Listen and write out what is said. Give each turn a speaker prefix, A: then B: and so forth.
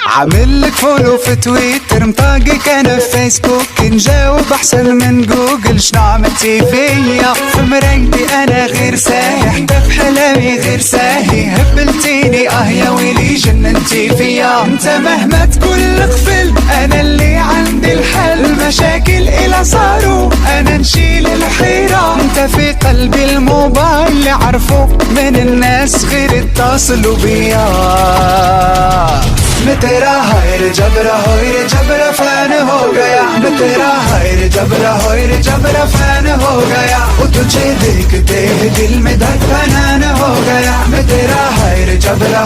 A: عامل لك فولو في تويتر، مطاقك انا في فيسبوك، نجاوب احسن من جوجل. شنو عملتي فيا؟ في مرايتي انا غير سايح، انت في حلامي غير ساهي، هبلتيني يا ويلي جننتي فيا. انت مهما تقول قفل انا اللي عندي الحل، مشاكل الى صاروا انا نشيل الحيرة. انت في قلبي الموبايل اللي عرفوا من الناس غير اتصلوا بيا. मैं तेरा हाय रे जबरा फैन हो गया, मैं तेरा हाय रे जबरा फैन हो गया। वो तुझे देखते ही दिल में धड़कन हो गया, मैं तेरा हाय रे जबरा